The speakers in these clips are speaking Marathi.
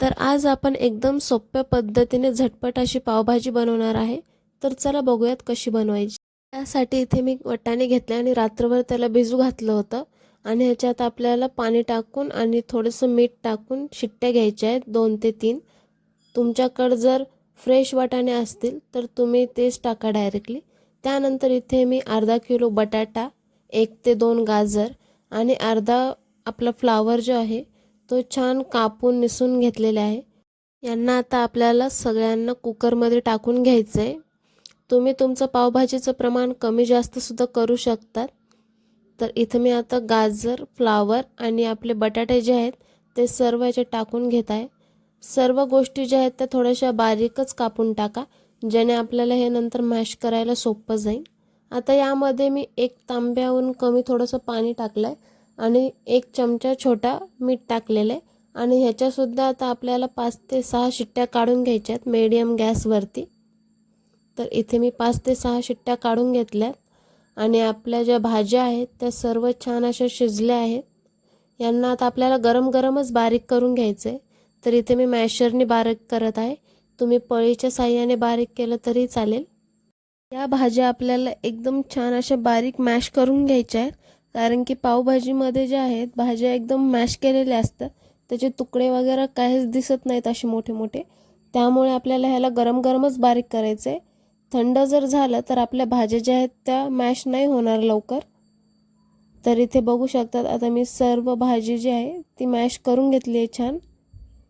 तर आज आपण एकदम सोप्या पद्धतीने झटपट अशी पावभाजी बनवणार आहे. तर चला बघूयात कशी बनवायची. त्यासाठी इथे मी वाटाणे घेतले आणि रात्रभर त्याला भिजू घातलं होतं आणि ह्याच्यात आपल्याला पाणी टाकून आणि थोडंसं मीठ टाकून शिट्ट्या घ्यायच्या आहेत 2 ते 3. तुमच्याकडे जर फ्रेश वाटाणे असतील तर तुम्ही तेच टाका डायरेक्टली. त्यानंतर इथे मी अर्धा किलो बटाटा, 1 ते 2 गाजर आणि अर्धा आपला फ्लावर जो आहे तो छान कापून निसून घेतलेला आहे. यांना आता आपल्याला सगळ्यांना कुकरमध्ये टाकून घ्यायचं आहे. तुम्ही तुमचं पावभाजीचं प्रमाण कमी जास्त सुद्धा करू शकतात. तर इथं मी आता गाजर, फ्लावर आणि आपले बटाटे जे आहेत ते सर्व याच्यात टाकून घेत आहे. सर्व गोष्टी ज्या आहेत त्या थोड्याशा बारीकच कापून टाका, ज्याने आपल्याला हे नंतर मॅश करायला सोपं जाईल. आता यामध्ये मी 1 तांब्याहून कमी थोडंसं पाणी टाकलं आहे आणि 1 चमचा छोटा मीठ टाकलेलं आहे आणि ह्याच्यासुद्धा आता आपल्याला 5 ते 6 शिट्ट्या काढून घ्यायच्या आहेत मीडियम गॅसवरती. तर इथे मी 5 ते 6 शिट्ट्या काढून घेतल्यात आणि आपल्या ज्या भाज्या आहेत त्या सर्व छान अशा शिजल्या आहेत. यांना आता आपल्याला गरम गरमच बारीक करून घ्यायचं आहे. तर इथे मी मॅशरने बारीक करत आहे. तुम्ही पळीच्या साहाय्याने बारीक केलं तरी चालेल. या भाज्या आपल्याला एकदम छान अशा बारीक मॅश करून घ्यायच्या आहेत, कारण की पावभाजीमध्ये ज्या आहेत भाज्या एकदम मॅश केलेल्या असतात, त्याचे तुकडे वगैरे काहीच दिसत नाहीत असे मोठे मोठे. त्यामुळे आपल्याला ह्याला गरम गरमच बारीक करायचं आहे. थंड जर झालं तर आपल्या भाज्या ज्या आहेत त्या मॅश नाही होणार लवकर. तर इथे बघू शकतात आता मी सर्व भाजी जी आहे ती मॅश करून घेतली आहे छान.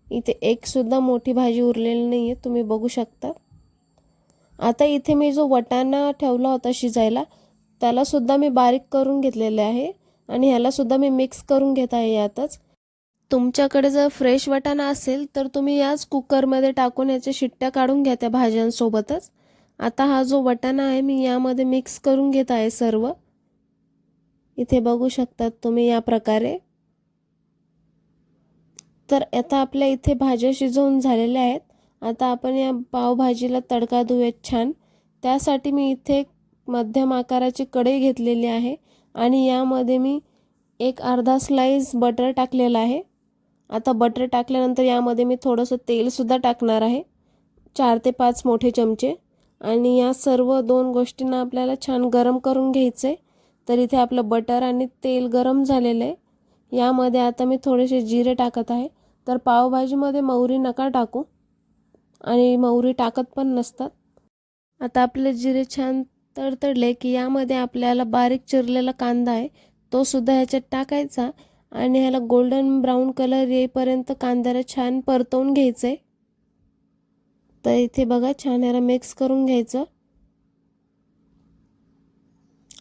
इथे एक सुद्धा मोठी भाजी उरलेली नाही आहे, तुम्ही बघू शकता. आता इथे मी जो वाटाणा ठेवला होता शिजायला त्याला सुद्धा मी बारीक करून घेतलेले आहे आणि ह्याला सुद्धा मी मिक्स करून घेत आहे यातच. तुमच्याकडे जर फ्रेश वाटाणा असेल तर तुम्ही याच कुकरमध्ये टाकून याच्या शिट्ट्या काढून घ्या त्या भाज्यांसोबतच. आता हा जो वाटाणा आहे मी यामध्ये मिक्स करून घेत आहे सर्व. इथे बघू शकतात तुम्ही या प्रकारे. तर आता आपल्या इथे भाज्या शिजवून झालेल्या आहेत. आता आपण या पावभाजीला तडका देऊयात छान. त्यासाठी मी इथे मध्यम आकाराची कढई घेतलेली आहे आणि यामध्ये मी एक अर्धा स्लाइस बटर टाकलेला आहे. आता बटर टाकल्यानंतर यामध्ये मी थोडंसं तेलसुद्धा टाकणार आहे, 4 ते 5 मोठे चमचे. आणि या सर्व 2 गोष्टींना आपल्याला छान गरम करून घ्यायचं आहे. तर इथे आपलं बटर आणि तेल गरम झालेलं आहे. यामध्ये आता मी थोडेसे जिरे टाकत आहे. तर पावभाजीमध्ये मोहरी नका टाकू आणि मोहरी टाकत पण नसतात. आता आपले जिरे छान तडतडले की यामध्ये आपल्याला बारीक चिरलेला कांदा आहे तो सुद्धा ह्याच्यात टाकायचा आणि ह्याला गोल्डन ब्राऊन कलर येईपर्यंत कांद्याला छान परतवून घ्यायचं आहे. तर इथे बघा छान ह्याला मिक्स करून घ्यायचं.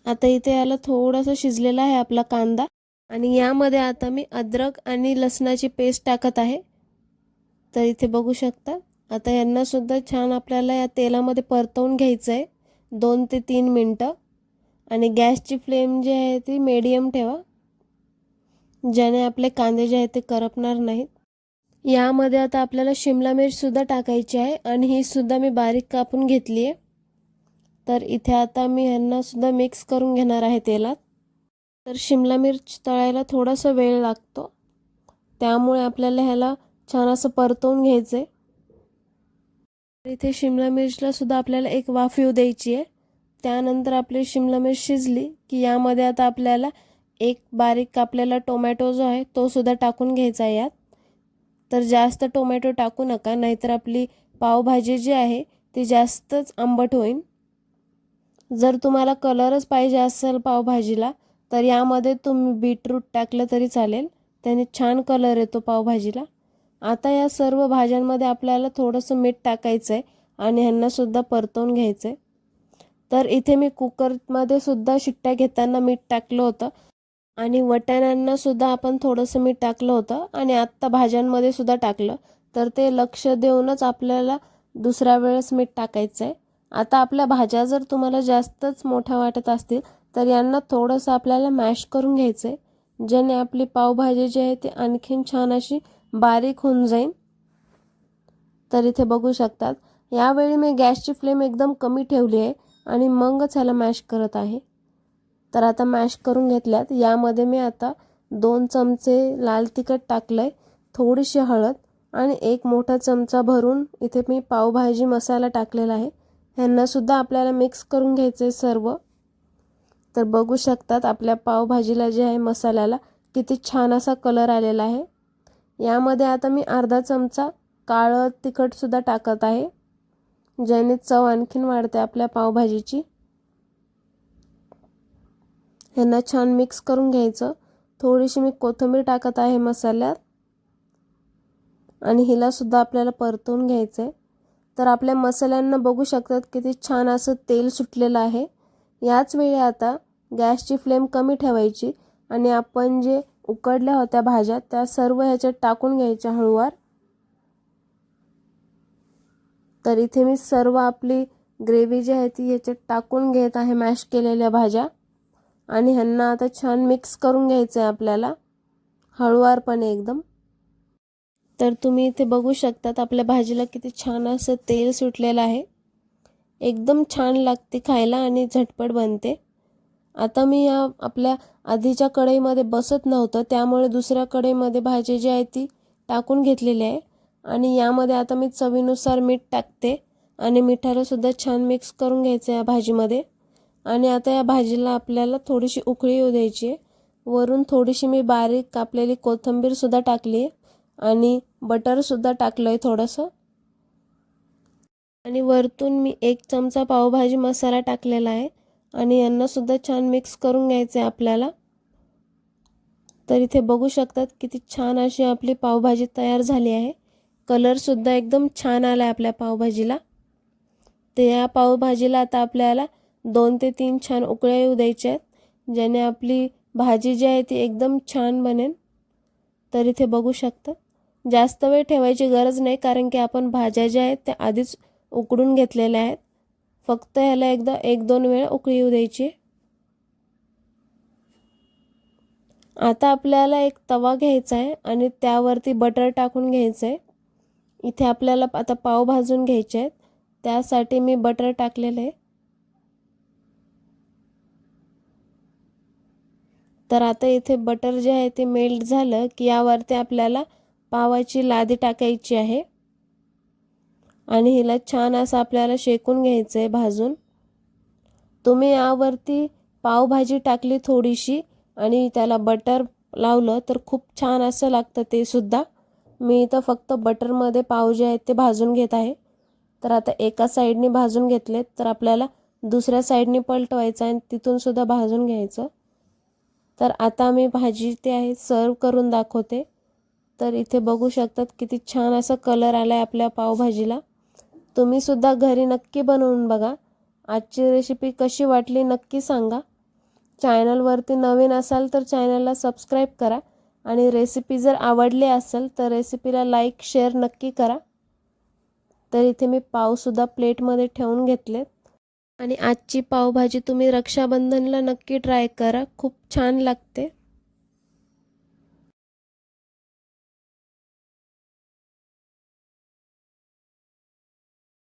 आता इथे याला थोडंसं शिजलेला आहे आपला कांदा आणि यामध्ये आता मी अद्रक आणि लसणाची पेस्ट टाकत आहे. तर इथे बघू शकता. आता यांना सुद्धा छान आपल्याला या तेलामध्ये परतवून घ्यायचं आहे 2 ते 3 मिनटं आणि गॅसची फ्लेम जी आहे ती मीडियम ठेवा, ज्याने आपले कांदे जे आहेत ते करपणार नाहीत. यामध्ये आता आपल्याला शिमला मिरचीसुद्धा टाकायची आहे आणि ही सुद्धा मी बारीक कापून घेतली आहे. तर इथे आता मी ह्यांना सुद्धा मिक्स करून घेणार आहे तेलात. तर शिमला मिर्च तळायला थोडासा वेळ लागतो, त्यामुळे आपल्याला ह्याला छान असं परतवून घ्यायचं आहे. इथे शिमला मिरचला सुद्धा आपल्याला एक वाफ येऊ द्यायची आहे. त्यानंतर आपली शिमला मिरच शिजली की यामध्ये आता आपल्याला एक बारीक कापलेला टोमॅटो जो आहे तो सुद्धा टाकून घ्यायचा आहे यात. तर जास्त टोमॅटो टाकू नका, नाहीतर आपली पावभाजी जी आहे ती जास्तच आंबट होईल. जर तुम्हाला कलरच पाहिजे असेल पावभाजीला तर यामध्ये तुम्ही बीटरूट टाकलं तरी चालेल, त्याने छान कलर येतो पावभाजीला. आता या सर्व भाज्यांमध्ये आपल्याला थोडंसं मीठ टाकायचं आहे आणि ह्यांना सुद्धा परतवून घ्यायचं आहे. तर इथे मी कुकरमध्ये सुद्धा शिट्ट्या घेताना मीठ टाकलं होतं आणि वाटाण्यांना सुद्धा आपण थोडंसं मीठ टाकलं होतं आणि आत्ता भाज्यांमध्ये सुद्धा टाकलं. तर ते लक्ष देऊनच आपल्याला दुसऱ्या वेळेस मीठ टाकायचं आहे. आता आपल्या भाज्या जर तुम्हाला जास्तच मोठ्या वाटत असतील तर यांना थोडंसं आपल्याला मॅश करून घ्यायचं आहे, ज्याने आपली पावभाजी जी आहे ती आणखीन छान अशी बारीक होऊन जाईल. तर इथे बघू शकतात यावेळी मी गॅसची फ्लेम एकदम कमी ठेवली आहे आणि मगच ह्याला मॅश करत आहे. तर आता मॅश करून घेतल्यात. यामध्ये मी आता 2 चमचे लाल तिखट टाकलं आहे, थोडीशी हळद आणि 1 मोठा चमचा भरून इथे मी पावभाजी मसाला टाकलेला आहे. ह्यांना सुद्धा आपल्याला मिक्स करून घ्यायचं आहे सर्व. तर बघू शकतात आपल्या पावभाजीला जे आहे मसाल्याला किती छान असा कलर आलेला आहे. यामध्ये आता मी अर्धा चमचा काळं तिखट सुद्धा टाकत आहे, ज्याने चव आणखीन वाढते आपल्या पावभाजीची. ह्यांना छान मिक्स करून घ्यायचं. थोडीशी मी कोथिंबीर टाकत आहे मसाल्यात आणि हिला सुद्धा आपल्याला परतवून घ्यायचं आहे. तर आपल्या मसाल्यांना बघू शकतात किती छान असं तेल सुटलेलं आहे. याच वेळी आता गॅसची फ्लेम कमी ठेवायची आणि आपण जे उकडल्या होत्या भाज्या त्या सर्व ह्याच्यात टाकून घ्यायच्या हळूवार. तर इथे मी सर्व आपली ग्रेव्ही जी आहे ती ह्याच्यात टाकून घेत आहे, मॅश केलेल्या भाज्या. आणि ह्यांना आता छान मिक्स करून घ्यायचं आहे आपल्याला हळूवारपणे एकदम. तर तुम्ही इथे बघू शकतात आपल्या भाजीला किती छान असं तेल सुटलेलं आहे. एकदम छान लागते खायला आणि झटपट बनते. आता मी या आपल्या आधीच्या कढईमध्ये बसत नव्हतं, त्यामुळे दुसऱ्या कढईमध्ये भाजी जी आहे ती टाकून घेतलेली आहे. आणि यामध्ये आता मी चवीनुसार मीठ टाकते आणि मिठाला सुद्धा छान मिक्स करून घ्यायचं या भाजीमध्ये. आणि आता या भाजीला आपल्याला थोडीशी उकळी येऊ द्यायची आहे. वरून थोडीशी मी बारीक कापलेली कोथिंबीर सुद्धा टाकली आहे आणि बटर सुद्धा टाकलं आहे थोडंसं. आणि वरतून मी 1 चमचा पावभाजी मसाला टाकलेला आहे आणि यांना सुद्धा छान मिक्स करून घ्यायचं आहे आपल्याला. तर इथे बघू शकतात किती छान अशी आपली पावभाजी तयार झाली आहे. कलर सुद्धा एकदम छान आला आहे आपल्या पावभाजीला. तर या पावभाजीला आता आपल्याला 2 ते 3 छान उकळ्या येऊ द्यायच्या आहेत, ज्याने आपली भाजी जी आहे ती एकदम छान बनेल. तर इथे बघू शकता जास्त वेळ ठेवायची गरज नाही, कारण की आपण भाज्या ज्या आहेत त्या आधीच उकडून घेतलेल्या आहेत. फक्त ह्याला एकदा 1-2 वेळा उकळी येऊ द्यायची. आता आपल्याला एक तवा घ्यायचा आहे आणि त्यावरती बटर टाकून घ्यायचं आहे. इथे आपल्याला आता पाव भाजून घ्यायचे आहेत, त्यासाठी मी बटर टाकलेलं आहे. तर आता इथे बटर जे आहे ते मेल्ट झालं की यावरती आपल्याला पावाची लादी टाकायची आहे आणि हिला छान असं आपल्याला शेकून घ्यायचं आहे भाजून. तुम्ही यावरती पावभाजी टाकली थोडीशी आणि त्याला बटर लावलं तर खूप छान असं लागतं ते सुद्धा. मी इथं फक्त बटरमध्ये पाव जे आहेत ते भाजून घेत आहे. तर आता एका साईडने भाजून घेतलेत, तर आपल्याला दुसऱ्या साईडने पलटवायचं आणि तिथून सुद्धा भाजून घ्यायचं. तर आता मी भाजी ते आहे सर्व करून दाखवते. तर इथे बघू शकतात किती छान असा कलर आला आहे आपल्या पावभाजीला. तुम्ही सुद्धा घरी नक्की बनवून बघा. आजची रेसिपी कशी वाटली नक्की सांगा. चॅनलवरती नवीन असाल तर चॅनलला सबस्क्राईब करा आणि रेसिपी जर आवडली असेल तर रेसिपीला लाईक शेअर नक्की करा. तर इथे मी पावसुद्धा प्लेटमध्ये ठेवून घेतलेत. आणि आजची पावभाजी तुम्ही रक्षाबंधनला नक्की ट्राय करा, खूप छान लागते.